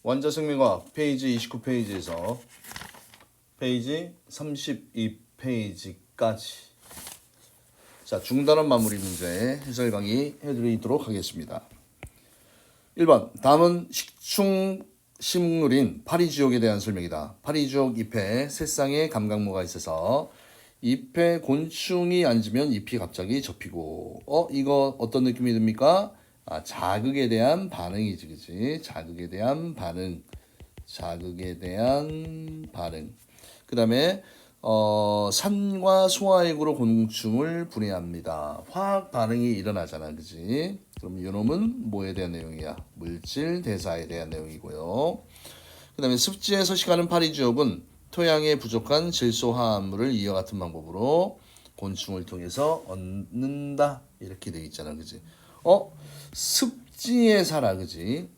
원자생명과학 페이지 29페이지에서 페이지 32페이지까지 자, 중단원 마무리 문제 해설 강의 해드리도록 하겠습니다. 1번 다음은 식충 식물인 파리지옥에 대한 설명이다. 파리지옥 잎에 세 쌍의 감각모가 있어서 잎에 곤충이 앉으면 잎이 갑자기 접히고 이거 어떤 느낌이 듭니까? 자극에 대한 반응이지, 그치? 자극에 대한 반응. 그 다음에 산과 소화액으로 곤충을 분해합니다. 화학 반응이 일어나잖아, 그치? 그럼 이놈은 뭐에 대한 내용이야? 물질 대사에 대한 내용이고요. 그 다음에 습지에 서식하는 파리지옥은 토양에 부족한 질소화합물을 이와 같은 방법으로 곤충을 통해서 얻는다. 이렇게 돼 있잖아, 그치? 습지에 살아, 그치?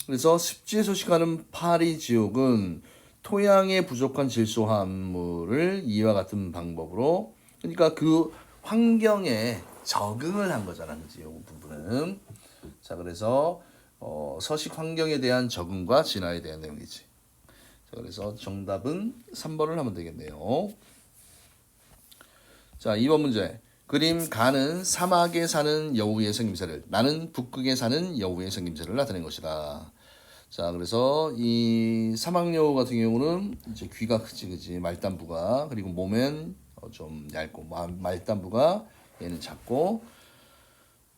그래서 습지에 서식하는 파리지옥은 토양에 부족한 질소화합물을 이와 같은 방법으로, 그러니까 그 환경에 적응을 한 거잖아, 그치? 이 부분은. 자, 그래서 서식 환경에 대한 적응과 진화에 대한 내용이지. 자, 그래서 정답은 3번을 하면 되겠네요. 자, 2번 문제. 그림 가는 사막에 사는 여우의 생김새를, 나는 북극에 사는 여우의 생김새를 나타낸 것이다. 자, 그래서 이 사막 여우 같은 경우는 이제 귀가 크지, 그지? 말단부가. 그리고 몸엔 좀 얇고, 말단부가 얘는 작고.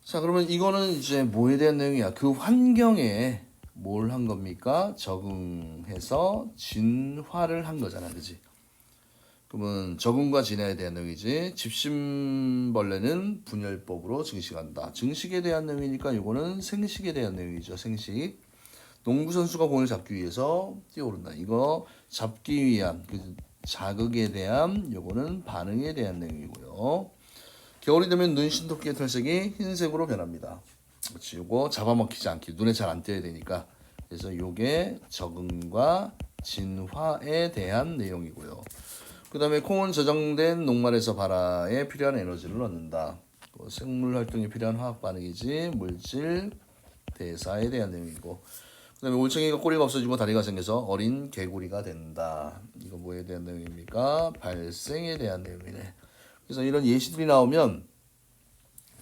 자, 그러면 이거는 이제 뭐에 대한 내용이야? 그 환경에 뭘 한 겁니까? 적응해서 진화를 한 거잖아, 그지? 그러면 적응과 진화에 대한 내용이지. 집신벌레는 분열법으로 증식한다. 증식에 대한 내용이니까 이거는 생식에 대한 내용이죠. 생식. 농구선수가 공을 잡기 위해서 뛰어오른다. 이거 잡기 위한 그 자극에 대한 요거는 반응에 대한 내용이고요. 겨울이 되면 눈신토끼의 털색이 흰색으로 변합니다. 그렇지. 요거 잡아먹히지 않게 눈에 잘 안 띄어야 되니까. 그래서 요게 적응과 진화에 대한 내용이고요. 그 다음에 콩은 저장된 녹말에서 발화에 필요한 에너지를 얻는다. 생물 활동에 필요한 화학 반응이지 물질 대사에 대한 내용이고, 그 다음에 올챙이가 꼬리가 없어지고 다리가 생겨서 어린 개구리가 된다. 이거 뭐에 대한 내용입니까? 발생에 대한 내용이네. 그래서 이런 예시들이 나오면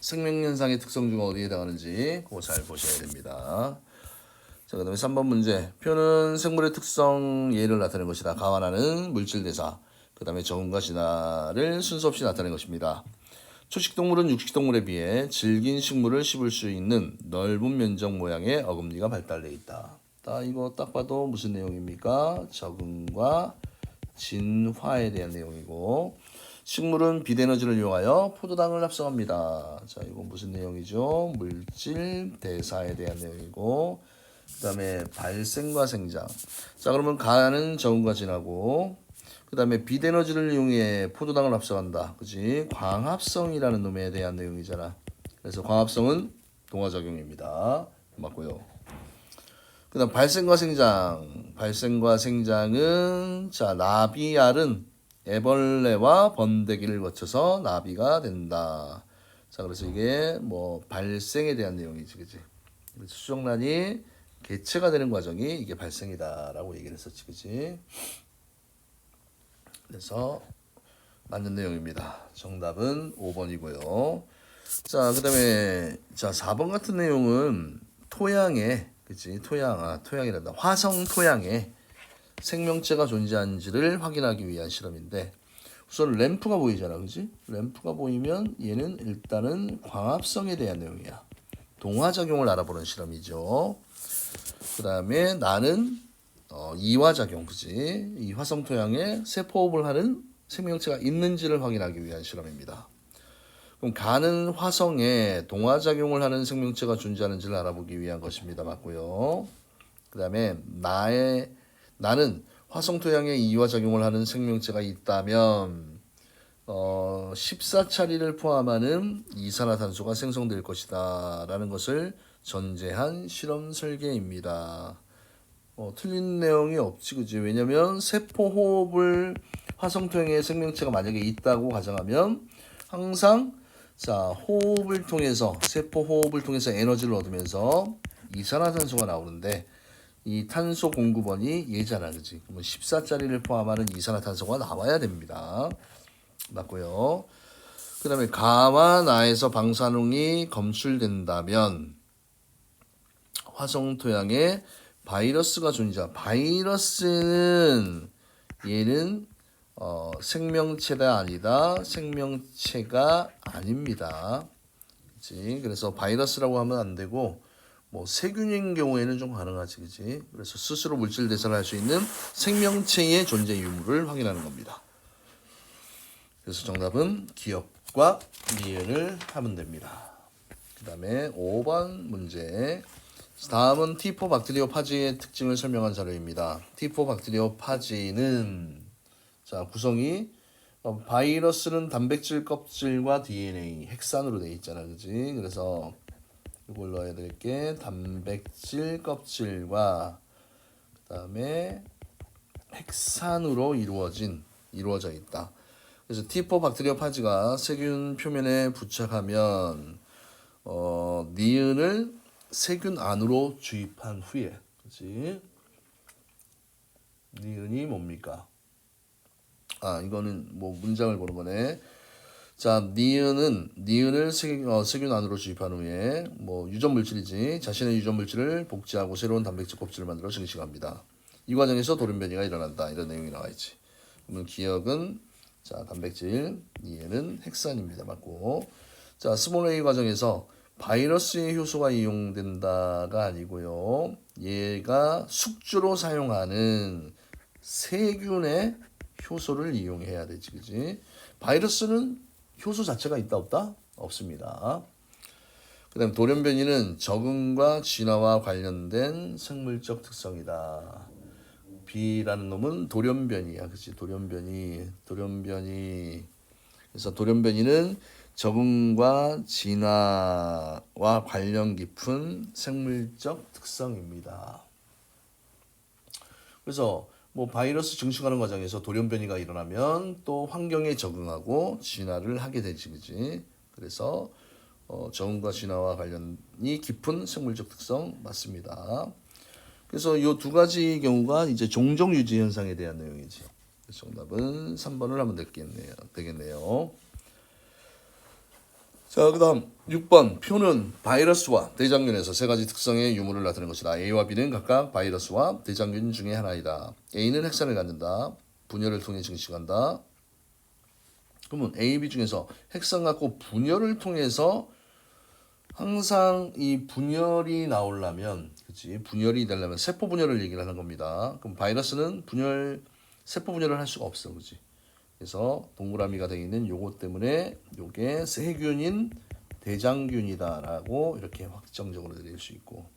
생명현상의 특성 중 어디에 해당하는지 그거 잘 보셔야 됩니다. 자, 그 다음에 3번 문제. 표는 생물의 특성 예를 나타내는 것이다. 가와나는 물질 대사. 그 다음에 적응과 진화를 순서 없이 나타낸 것입니다. 초식동물은 육식동물에 비해 질긴 식물을 씹을 수 있는 넓은 면적 모양의 어금니가 발달되어 있다. 이거 딱 봐도 무슨 내용입니까? 적응과 진화에 대한 내용이고, 식물은 빛에너지를 이용하여 포도당을 합성합니다. 자, 이건 무슨 내용이죠? 물질 대사에 대한 내용이고, 그 다음에 발생과 생장. 자, 그러면 가는 적응과 진화고, 그 다음에 빛에너지를 이용해 포도당을 합성한다. 그치? 광합성이라는 놈에 대한 내용이잖아. 그래서 광합성은 동화작용입니다. 맞고요. 그 다음 발생과 생장. 발생과 생장은 자, 나비알은 애벌레와 번데기를 거쳐서 나비가 된다. 자, 그래서 이게 뭐 발생에 대한 내용이지, 그치? 그래서 수정란이 개체가 되는 과정이 이게 발생이다라고 얘기를 했었지, 그치? 그래서 맞는 내용입니다. 정답은 5번이고요. 자, 그 다음에 자 4번 같은 내용은 토양에, 그치? 토양이란다. 화성 토양에 생명체가 존재하는지를 확인하기 위한 실험인데, 우선 램프가 보이잖아, 그치? 램프가 보이면 얘는 일단은 광합성에 대한 내용이야. 동화작용을 알아보는 실험이죠. 그 다음에 나는 이화작용, 그지? 이 화성 토양에 세포호흡을 하는 생명체가 있는지를 확인하기 위한 실험입니다. 그럼 가는 화성에 동화작용을 하는 생명체가 존재하는지를 알아보기 위한 것입니다. 맞고요. 그 다음에 나는 화성 토양에 이화작용을 하는 생명체가 있다면 14차례를 포함하는 이산화탄소가 생성될 것이다 라는 것을 전제한 실험 설계입니다. 틀린 내용이 없지, 그지? 왜냐면 세포 호흡을 화성토양에 생명체가 만약에 있다고 가정하면 항상 자 세포 호흡을 통해서 에너지를 얻으면서 이산화탄소가 나오는데, 이 탄소 공급원이 얘잖아, 그지? 그러면 14짜리를 포함하는 이산화탄소가 나와야 됩니다. 맞고요. 그 다음에 가와 나에서 방사능이 검출된다면 화성 토양에 바이러스가 존재. 바이러스는 얘는 생명체가 아니다. 생명체가 아닙니다. 그치? 그래서 바이러스라고 하면 안 되고 뭐 세균인 경우에는 좀 가능하지, 그치? 그래서 스스로 물질 대사를 할 수 있는 생명체의 존재 유무를 확인하는 겁니다. 그래서 정답은 기억과 니은을 하면 됩니다. 그 다음에 5번 문제. 다음은 T4 박테리오 파지의 특징을 설명한 자료입니다. T4 박테리오 파지는 자 구성이 바이러스는 단백질 껍질과 DNA 핵산으로 되어 있잖아, 그지? 그래서 이걸 넣어야 될 게 단백질 껍질과 그다음에 핵산으로 이루어져 있다. 그래서 T4 박테리오 파지가 세균 표면에 부착하면 니은을 세균 안으로 주입한 후에, 그렇지? 니은이 뭡니까? 이거는 뭐 문장을 보는 거네. 자, 니은을 세균 안으로 주입한 후에 뭐 유전 물질이지. 자신의 유전 물질을 복제하고 새로운 단백질 껍질을 만들어 증식합니다. 이 과정에서 돌연변이가 일어난다. 이런 내용이 나와 있지. 그러면 기억은 자, 단백질, 니은은 핵산입니다. 맞고. 자, 스몰 A 과정에서 바이러스의 효소가 이용된다가 아니고요. 얘가 숙주로 사용하는 세균의 효소를 이용해야 되지, 그지? 바이러스는 효소 자체가 있다 없다? 없습니다. 그다음 돌연변이는 적응과 진화와 관련된 생물적 특성이다. B라는 놈은 돌연변이야, 그치? 돌연변이. 그래서 돌연변이는 적응과 진화와 관련 깊은 생물적 특성입니다. 그래서 뭐 바이러스 증식하는 과정에서 돌연변이가 일어나면 또 환경에 적응하고 진화를 하게 되지, 그지? 그래서 적응과 진화와 관련이 깊은 생물적 특성 맞습니다. 그래서 이 두 가지 경우가 이제 종족 유지 현상에 대한 내용이지. 그래서 정답은 3번을 하면 되겠네요. 자, 그 다음 6번 표는 바이러스와 대장균에서 세 가지 특성의 유무를 나타내는 것이다. A와 B는 각각 바이러스와 대장균 중에 하나이다. A는 핵산을 갖는다. 분열을 통해 증식한다. 그러면 A, B 중에서 핵산 갖고 분열을 통해서 항상 이 분열이 나오려면, 그치? 분열이 되려면 세포 분열을 얘기를 하는 겁니다. 그럼 바이러스는 세포 분열을 할 수가 없어, 그치? 그래서 동그라미가 되어 있는 요거 때문에 요게 세균인 대장균이다라고 이렇게 확정적으로 내릴 수 있고,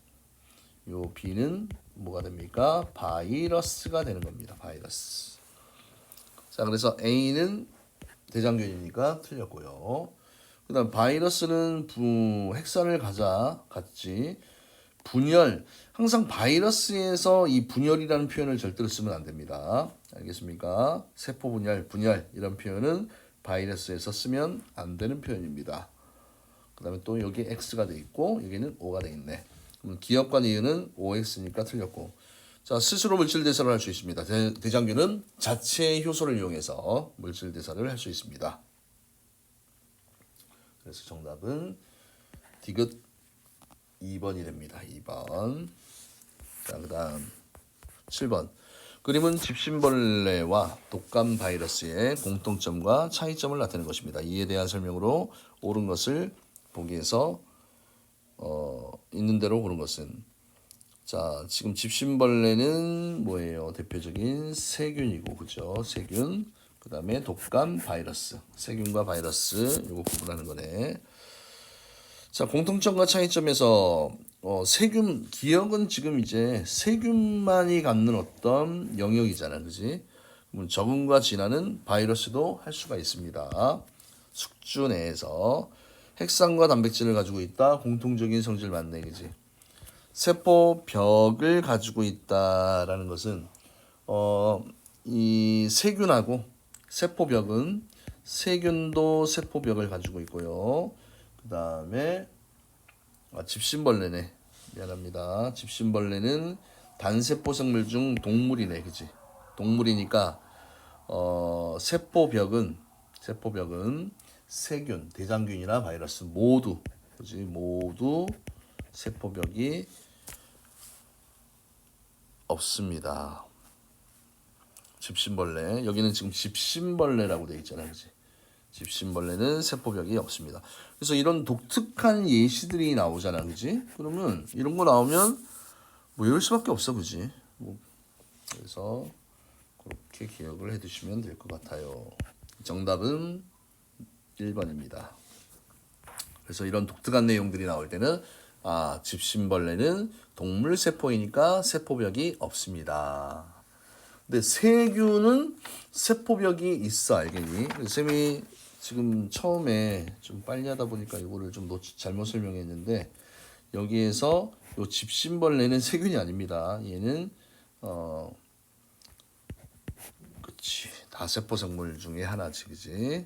요 B는 뭐가 됩니까? 바이러스가 되는 겁니다. 바이러스. 자, 그래서 A는 대장균이니까 틀렸고요. 그다음 바이러스는 핵산을 갖지. 분열, 항상 바이러스에서 이 분열이라는 표현을 절대로 쓰면 안 됩니다. 알겠습니까? 세포 분열 이런 표현은 바이러스에서 쓰면 안 되는 표현입니다. 그 다음에 또 여기 X가 돼 있고 여기는 O가 돼 있네. 그럼 기억과 니은은 OX니까 틀렸고. 자, 스스로 물질 대사를 할 수 있습니다. 대장균은 자체의 효소를 이용해서 물질 대사를 할 수 있습니다. 그래서 정답은 디귿 2번이 됩니다. 2번. 자, 그 다음 7번. 그림은 집신벌레와 독감 바이러스의 공통점과 차이점을 나타내는 것입니다. 이에 대한 설명으로 옳은 것을 보기에서 있는 대로 고른 것은 자, 지금 집신벌레는 뭐예요? 대표적인 세균이고, 그죠? 세균. 그 다음에 독감 바이러스. 세균과 바이러스 이거 구분하는 거네. 자, 공통점과 차이점에서 기억은 지금 이제 세균만이 갖는 어떤 영역이잖아, 그지? 그럼 적응과 진화는 바이러스도 할 수가 있습니다. 숙주 내에서 핵산과 단백질을 가지고 있다. 공통적인 성질 맞네, 그지? 세포벽을 가지고 있다라는 것은 이 세균하고 세포벽은 세균도 세포벽을 가지고 있고요. 그 다음에 집신벌레네. 미안합니다. 집신벌레는 단세포 생물 중 동물이네, 그지? 동물이니까 세포벽은 세균, 대장균이나 바이러스 모두, 그지? 모두 세포벽이 없습니다. 집신벌레, 여기는 지금 집신벌레라고 되어 있잖아요, 그지? 집신벌레는 세포벽이 없습니다. 그래서 이런 독특한 예시들이 나오잖아, 그지? 그러면 이런 거 나오면 뭐 이럴 수밖에 없어, 그지? 그래서 그렇게 기억을 해두시면 될 것 같아요. 정답은 1번입니다. 그래서 이런 독특한 내용들이 나올 때는 집신벌레는 동물 세포이니까 세포벽이 없습니다. 근데 세균은 세포벽이 있어, 알겠니? 쌤이 지금 처음에 좀 빨리 하다 보니까 이거를 좀 잘못 설명했는데, 여기에서 요 집신벌레는 세균이 아닙니다. 얘는 그치, 다세포 생물 중에 하나지, 그지?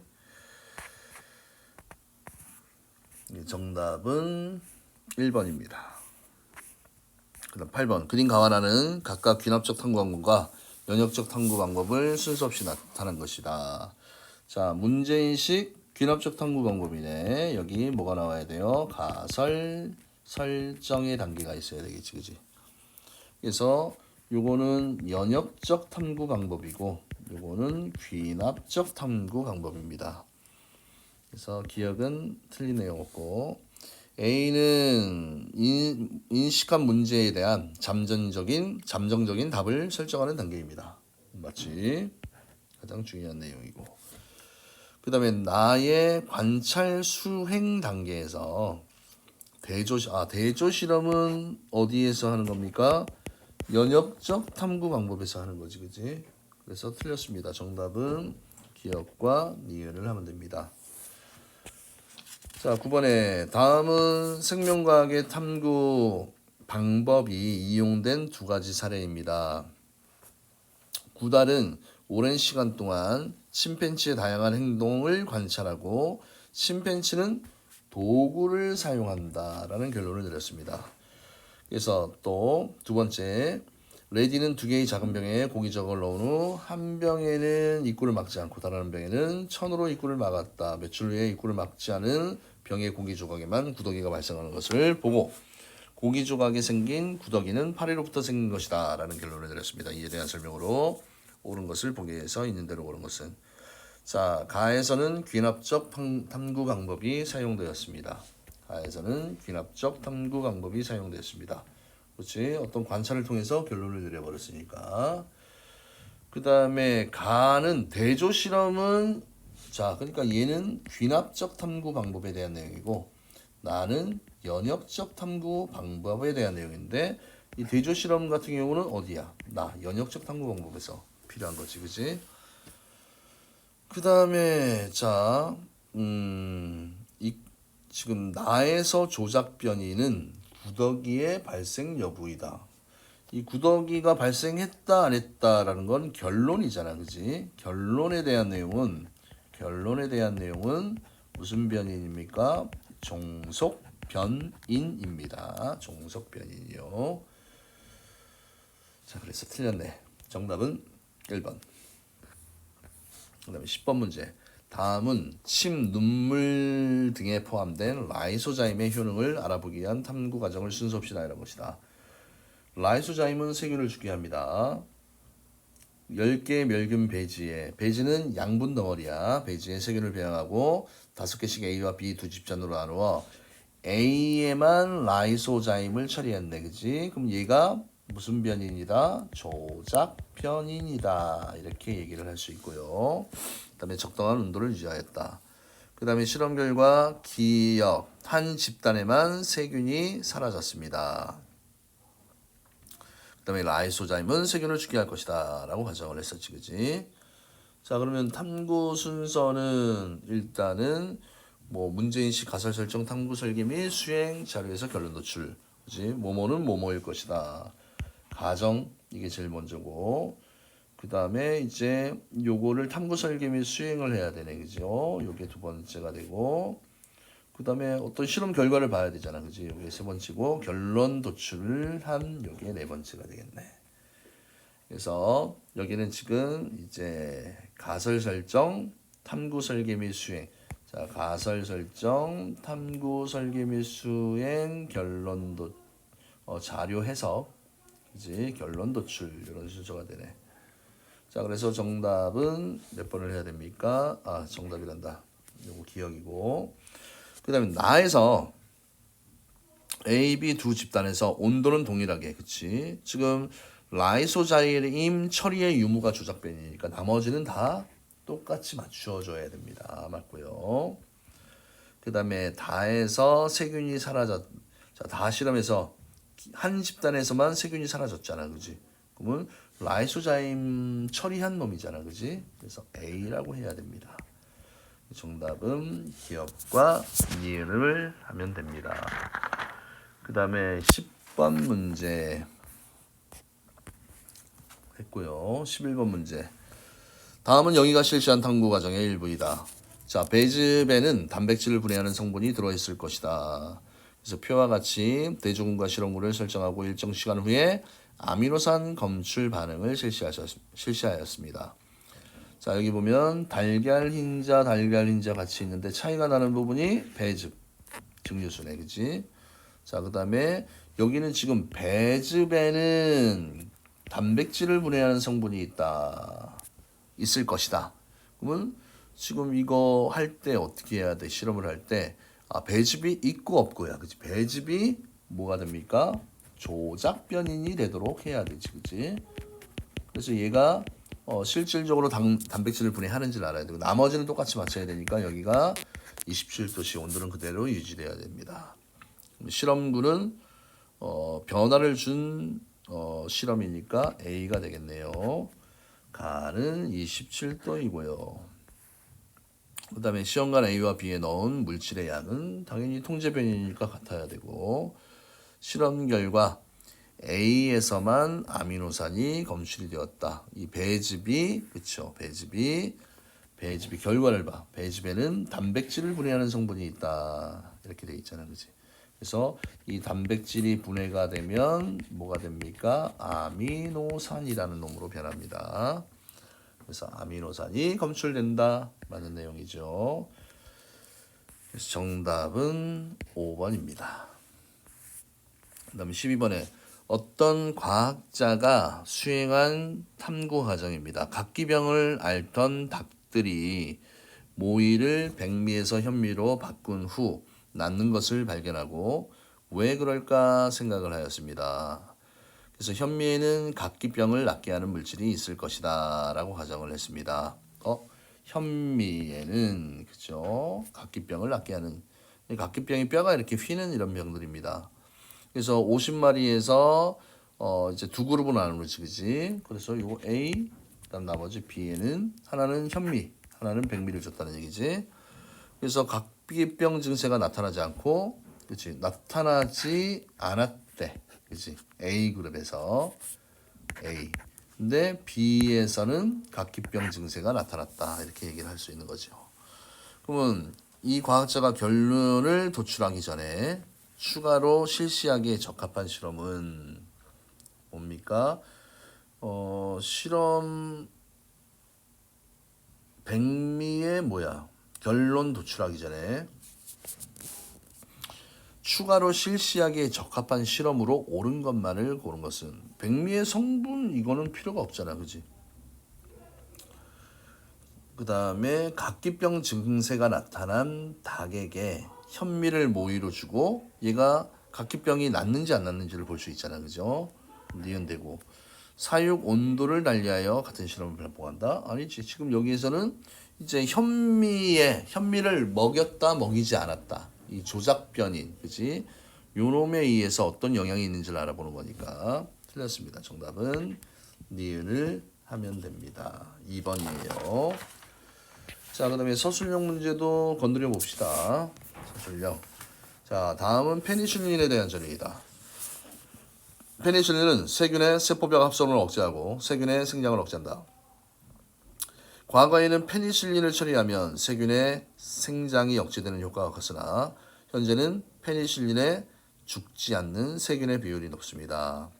정답은 1번입니다. 그다음 8번. 그림 가와나는 각각 귀납적 탐구 방법과 연역적 탐구 방법을 순서 없이 나타낸 것이다. 자, 문제인식 귀납적 탐구 방법이네. 여기 뭐가 나와야 돼요? 가설, 설정의 단계가 있어야 되겠지, 그지? 그래서 요거는 연역적 탐구 방법이고 요거는 귀납적 탐구 방법입니다. 그래서 기억은 틀린 내용 없고, A는 인식한 문제에 대한 잠정적인 답을 설정하는 단계입니다. 맞지? 가장 중요한 내용이고, 그 다음에 나의 관찰 수행 단계에서 대조 실험은 어디에서 하는 겁니까? 연역적 탐구 방법에서 하는 거지, 그지? 그래서 틀렸습니다. 정답은 기억과 니은을 하면 됩니다. 자, 9번에 다음은 생명과학의 탐구 방법이 이용된 두 가지 사례입니다. 구달은 오랜 시간 동안 침팬지의 다양한 행동을 관찰하고 침팬지는 도구를 사용한다라는 결론을 내렸습니다. 그래서 또 두 번째, 레디는 두 개의 작은 병에 고기저걸 넣은 후 한 병에는 입구를 막지 않고 다른 한 병에는 천으로 입구를 막았다. 며칠 후에 입구를 막지 않은 병의 고기 조각에만 구더기가 발생하는 것을 보고 고기 조각에 생긴 구더기는 파리로부터 생긴 것이다 라는 결론을 내렸습니다. 이에 대한 설명으로 옳은 것을 보기 위해서 있는 대로 옳은 것은, 자, 가에서는 귀납적 탐구 방법이 사용되었습니다. 가에서는 귀납적 탐구 방법이 사용되었습니다. 그렇지? 어떤 관찰을 통해서 결론을 내려버렸으니까. 그 다음에 가는 대조 실험은, 자, 그러니까 얘는 귀납적 탐구 방법에 대한 내용이고 나는 연역적 탐구 방법에 대한 내용인데, 이 대조 실험 같은 경우는 어디야? 나 연역적 탐구 방법에서 필요한 거지, 그지? 그 다음에 자, 지금 나에서 조작 변이는 구더기의 발생 여부이다. 이 구더기가 발생했다 안 했다라는 건 결론이잖아, 그지? 결론에 대한 내용은 무슨 변인입니까? 종속 변인입니다. 종속 변인이요. 자, 그래서 틀렸네. 정답은 1번. 그 다음에 10번 문제. 다음은 침, 눈물 등에 포함된 라이소자임의 효능을 알아보기 위한 탐구 과정을 순서 없이 나열한 것이다. 라이소자임은 세균을 죽게 합니다. 10개의 멸균 배지에, 배지는 양분 덩어리야. 배지에 세균을 배양하고 5개씩 A와 B 두 집단으로 나누어 A에만 라이소자임을 처리했네, 그지? 그럼 얘가 무슨 변인이다? 조작 변인이다. 이렇게 얘기를 할 수 있고요. 그 다음에 적당한 온도를 유지하였다. 그 다음에 실험 결과 기역 한 집단에만 세균이 사라졌습니다. 그 다음에 라이소자임은 세균을 죽게 할 것이다 라고 가정을 했었지, 그지? 자, 그러면 탐구 순서는 일단은 뭐 문제인식, 가설 설정, 탐구 설계 및 수행 자료에서 결론 도출, 그지? 뭐뭐는 뭐뭐일 것이다. 가정, 이게 제일 먼저고, 그 다음에 이제 요거를 탐구 설계 및 수행을 해야 되네, 그죠? 요게 두 번째가 되고, 그 다음에 어떤 실험 결과를 봐야 되잖아. 그지? 여기 세 번째고, 결론 도출을 한 요게 네 번째가 되겠네. 그래서 여기는 지금 이제 가설 설정, 탐구 설계 및 수행. 자, 가설 설정, 탐구 설계 및 수행, 결론 자료 해석, 그지? 결론 도출 이런 순서가 되네. 자, 그래서 정답은 몇 번을 해야 됩니까? 아, 정답이란다. 요거 기억이고. 그다음에 나에서 A, B 두 집단에서 온도는 동일하게, 그치? 지금 라이소자일임 처리의 유무가 조작변이니까 나머지는 다 똑같이 맞추어줘야 됩니다. 맞고요. 그 다음에 다에서 세균이 사라졌. 자, 다 실험에서 한 집단에서만 세균이 사라졌잖아, 그지? 그러면 라이소자임 처리한 놈이잖아, 그지? 그래서 A라고 해야 됩니다. 정답은 기억과 이해를 하면 됩니다. 그 다음에 10번 문제 했고요. 11번 문제. 다음은 영희가 실시한 탐구 과정의 일부이다. 자, 베이즈배는 단백질을 분해하는 성분이 들어있을 것이다. 그래서 표와 같이 대조군과 실험군을 설정하고 일정 시간 후에 아미노산 검출 반응을 실시하였습니다. 자, 여기 보면 달걀 흰자 같이 있는데 차이가 나는 부분이 배즙 증류수네, 그치? 자, 그 다음에 여기는 지금 배즙에는 단백질을 분해하는 성분이 있을 것이다. 그러면 지금 이거 할 때 어떻게 해야 돼? 실험을 할 때 배즙이 있고 없고야, 그치? 배즙이 뭐가 됩니까? 조작변인이 되도록 해야 되지, 그치? 그래서 얘가 실질적으로 단백질을 분해하는지를 알아야 되고 나머지는 똑같이 맞춰야 되니까 여기가 27도씨 온도는 그대로 유지돼야 됩니다. 실험군은 변화를 준 실험이니까 A가 되겠네요. 가는 27도이고요. 그 다음에 시험관 A와 B에 넣은 물질의 양은 당연히 통제변이니까 같아야 되고 실험 결과 A에서만 아미노산이 검출이 되었다. 이 배즙이, 그쵸? 배즙이 결과를 봐. 배즙에는 단백질을 분해하는 성분이 있다. 이렇게 돼 있잖아, 그치? 그래서 이 단백질이 분해가 되면 뭐가 됩니까? 아미노산이라는 놈으로 변합니다. 그래서 아미노산이 검출된다. 맞는 내용이죠. 그래서 정답은 5번입니다. 그 다음에 12번에 어떤 과학자가 수행한 탐구 과정입니다. 각기병을 앓던 닭들이 모이를 백미에서 현미로 바꾼 후 낫는 것을 발견하고 왜 그럴까 생각을 하였습니다. 그래서 현미에는 각기병을 낫게 하는 물질이 있을 것이다 라고 가정을 했습니다. 현미에는, 그죠? 각기병을 낫게 하는, 각기병이 뼈가 이렇게 휘는 이런 병들입니다. 그래서 50마리에서 이제 두 그룹으로 나누지, 그지? 그래서 요거 A, 그다음 나머지 B에는 하나는 현미, 하나는 백미를 줬다는 얘기지. 그래서 각기병 증세가 나타나지 않고, 그치? 나타나지 않았대, 그치? A 그룹에서 A. 근데 B에서는 각기병 증세가 나타났다 이렇게 얘기를 할 수 있는 거죠. 그러면 이 과학자가 결론을 도출하기 전에 추가로 실시하기에 적합한 실험은 뭡니까? 실험 백미의 결론 도출하기 전에 추가로 실시하기에 적합한 실험으로 옳은 것만을 고른 것은 백미의 성분 이거는 필요가 없잖아, 그지? 그 다음에 각기병 증세가 나타난 닭에게 현미를 모이로 주고 얘가 각기병이 낫는지 안 낫는지를 볼 수 있잖아, 그죠? 니은되고 사육 온도를 달리하여 같은 실험을 반복한다? 아니지. 지금 여기에서는 이제 현미를 먹였다 먹이지 않았다. 이 조작변인, 그지? 요놈에 의해서 어떤 영향이 있는지를 알아보는 거니까 틀렸습니다. 정답은 니은을 하면 됩니다. 2번이에요. 자, 그 다음에 서술형 문제도 건드려 봅시다. 서술형. 자, 다음은 페니실린에 대한 전형이다. 페니실린은 세균의 세포벽 합성을 억제하고 세균의 생장을 억제한다. 과거에는 페니실린을 처리하면 세균의 생장이 억제되는 효과가 컸으나 현재는 페니실린에 죽지 않는 세균의 비율이 높습니다.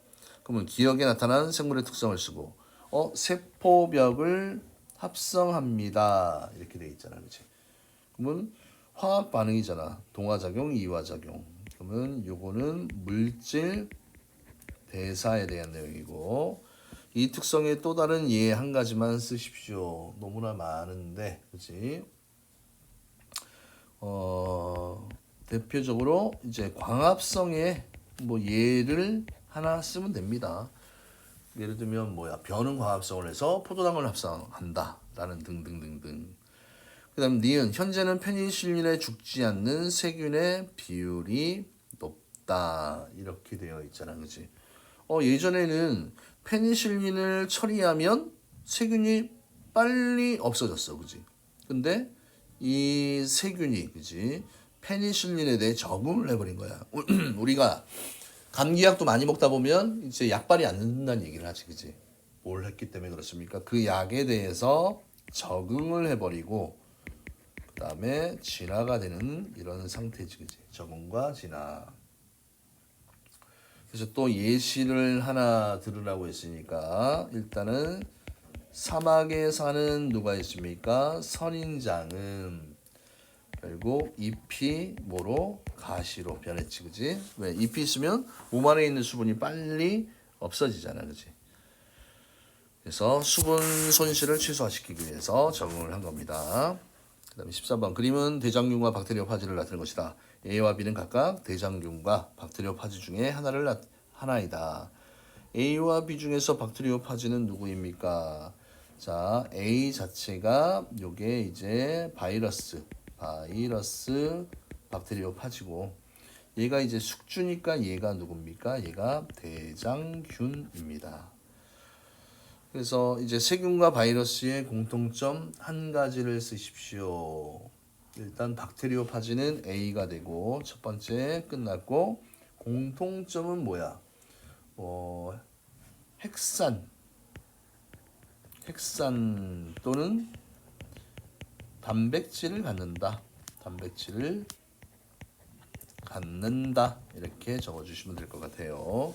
그러면 기억에 나타난 생물의 특성을 쓰고 세포벽을 합성합니다. 이렇게 돼 있잖아. 그렇지? 그러면 화학 반응이잖아. 동화작용, 이화작용. 그러면 요거는 물질 대사에 대한 내용이고 이 특성의 또 다른 예 한 가지만 쓰십시오. 너무나 많은데, 그렇지? 대표적으로 이제 광합성의 뭐 예를 하나 쓰면 됩니다. 예를 들면 변은 광합성을 해서 포도당을 합성한다라는 등등등등. 그다음 니은 현재는 페니실린에 죽지 않는 세균의 비율이 높다 이렇게 되어 있잖아, 그렇지? 예전에는 페니실린을 처리하면 세균이 빨리 없어졌어, 그렇지? 근데 이 세균이, 그렇지? 페니실린에 대해 적응을 해버린 거야. 우리가 감기약도 많이 먹다 보면 이제 약발이 안 된다는 얘기를 하지, 그렇지? 뭘 했기 때문에 그렇습니까? 그 약에 대해서 적응을 해버리고 그 다음에 진화가 되는 이런 상태지, 그치? 적응과 진화. 그래서 또 예시를 하나 들으라고 했으니까 일단은 사막에 사는 누가 있습니까? 선인장은 결국 잎이 뭐로? 가시로 변했지, 그치? 왜? 잎이 있으면 몸 안에 있는 수분이 빨리 없어지잖아, 그치? 그래서 수분 손실을 최소화시키기 위해서 적응을 한 겁니다. 그 다음에 14번 그림은 대장균과 박테리아 파지를 나타낸 것이다. A와 B는 각각 대장균과 박테리아 파지 중에 하나이다. A와 B 중에서 박테리아 파지는 누구입니까? 자, A 자체가 요게 이제 바이러스 박테리아 파지고 얘가 이제 숙주니까 얘가 누굽니까? 얘가 대장균입니다. 그래서 이제 세균과 바이러스의 공통점 한 가지를 쓰십시오. 일단 박테리오 파지는 A가 되고 첫 번째 끝났고 공통점은 뭐야? 핵산 또는 단백질을 갖는다. 이렇게 적어주시면 될 것 같아요.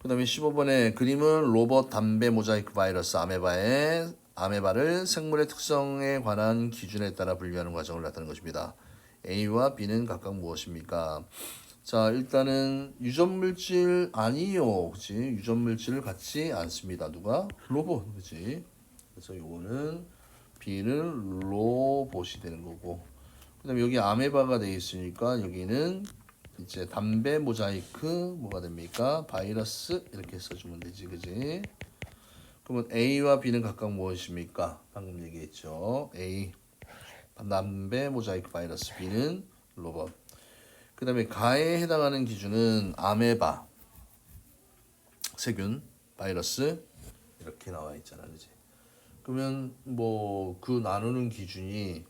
그 다음에 15번에 그림은 로봇 담배 모자이크 바이러스 아메바를 생물의 특성에 관한 기준에 따라 분류하는 과정을 나타내는 것입니다. A와 B는 각각 무엇입니까? 자, 일단은 유전물질 아니요. 그치? 유전물질을 갖지 않습니다. 누가? 로봇. 그치? 그래서 요거는 B는 로봇이 되는 거고. 그 다음에 여기 아메바가 되어 있으니까 여기는 이제 담배 모자이크 뭐가 됩니까? 바이러스 이렇게 써주면 되지, 그지? 그러면 A와 B는 각각 무엇입니까? 방금 얘기했죠. A 담배 모자이크 바이러스, B는 로봇. 그 다음에 가에 해당하는 기준은 아메바, 세균, 바이러스 이렇게 나와 있잖아, 그지? 그러면 그 나누는 기준이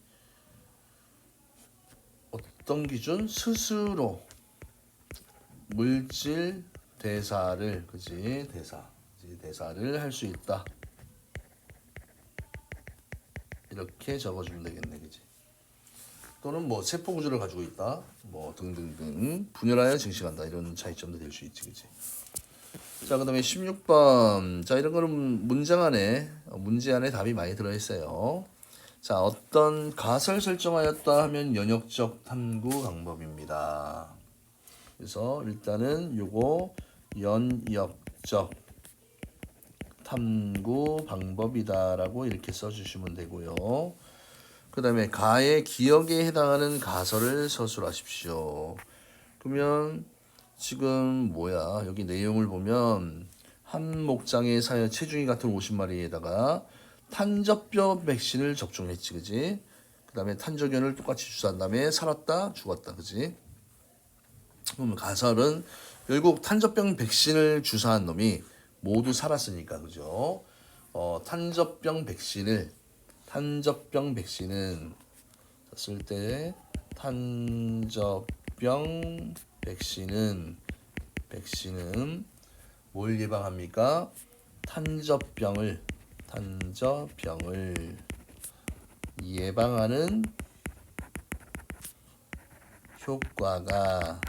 어떤 기준? 스스로 물질 대사를, 그지? 대사를 할 수 있다. 이렇게 적어주면 되겠네, 그지? 또는 세포 구조를 가지고 있다, 등등등 분열하여 증식한다 이런 차이점도 될 수 있지, 그지? 자, 그다음에 16번. 자, 이런 거는 문제 안에 답이 많이 들어 있어요. 자, 어떤 가설 설정하였다 하면 연역적 탐구 방법입니다. 그래서 일단은 요거 연역적 탐구 방법이다라고 이렇게 써주시면 되고요. 그 다음에 가의 기억에 해당하는 가설을 서술하십시오. 그러면 지금 여기 내용을 보면 한 목장에 사여 체중이 같은 50마리에다가 탄저병 백신을 접종했지, 그지? 그 다음에 탄저균을 똑같이 주사한 다음에 살았다, 죽었다, 그지? 그러면 가설은 결국 탄저병 백신을 주사한 놈이 모두 살았으니까, 그죠? 탄저병 백신은 쓸 때 탄저병 백신은 뭘 예방합니까? 탄저병을 예방하는 효과가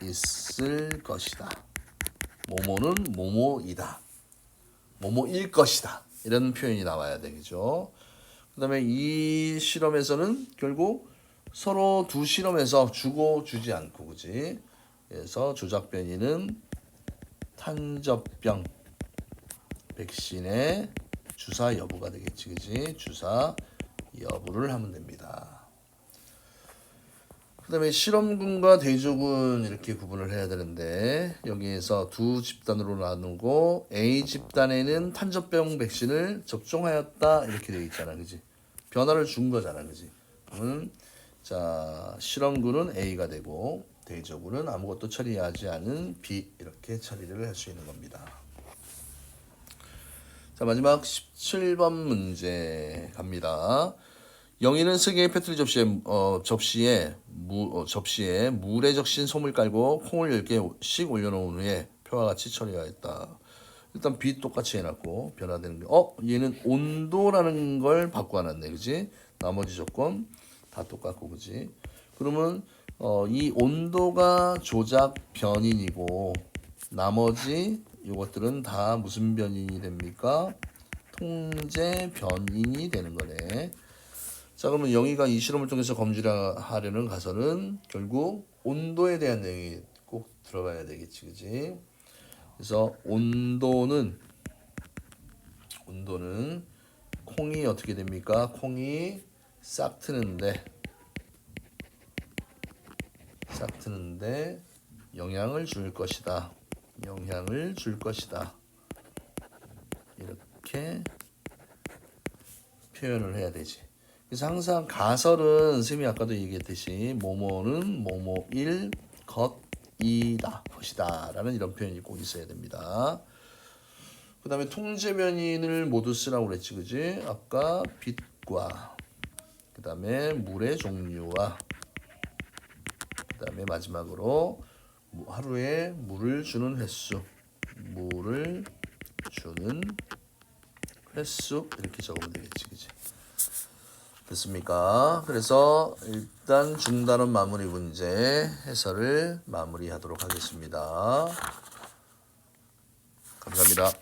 있을 것이다. 뭐뭐는 뭐뭐이다. 뭐뭐일 것이다. 이런 표현이 나와야 되겠죠. 그 다음에 이 실험에서는 결국 서로 두 실험에서 주고 주지 않고, 그지? 그래서 조작 변이는 탄저병 백신의 주사 여부가 되겠지, 그지? 주사 여부를 하면 됩니다. 그 다음에 실험군과 대조군 이렇게 구분을 해야 되는데, 여기에서 두 집단으로 나누고 A 집단에는 탄저병 백신을 접종하였다 이렇게 되어 있잖아, 그지? 변화를 준 거잖아, 그지? 그러면 자, 실험군은 A가 되고 대조군은 아무것도 처리하지 않은 B 이렇게 처리를 할 수 있는 겁니다. 자, 마지막 17번 문제 갑니다. 영희는 세 개의 페트리 접시에 물에 적신 솜을 깔고 콩을 10개씩 올려놓은 후에 표와 같이 처리하였다. 일단 B 똑같이 해놨고 변화되는 게 얘는 온도라는 걸 바꿔놨네, 그지? 나머지 조건 다 똑같고, 그지? 그러면 이 온도가 조작 변인이고 나머지 이것들은 다 무슨 변인이 됩니까? 통제 변인이 되는 거네. 자, 그러면 영희가 이 실험을 통해서 검증하려는 가설은 결국 온도에 대한 내용이 꼭 들어가야 되겠지, 그지? 그래서 온도는 콩이 어떻게 됩니까? 콩이 싹 트는데 영향을 줄 것이다. 이렇게 표현을 해야 되지. 그래서 항상 가설은 선생님이 아까도 얘기했듯이 뭐뭐는 뭐뭐일 것이다 라는 이런 표현이 꼭 있어야 됩니다. 그 다음에 통제 변인을 모두 쓰라고 그랬지, 그지? 아까 빛과 그 다음에 물의 종류와 그 다음에 마지막으로 하루에 물을 주는 횟수 이렇게 적으면 되겠지, 그지? 됐습니까? 그래서 일단 중단원 마무리 문제 해설을 마무리하도록 하겠습니다. 감사합니다.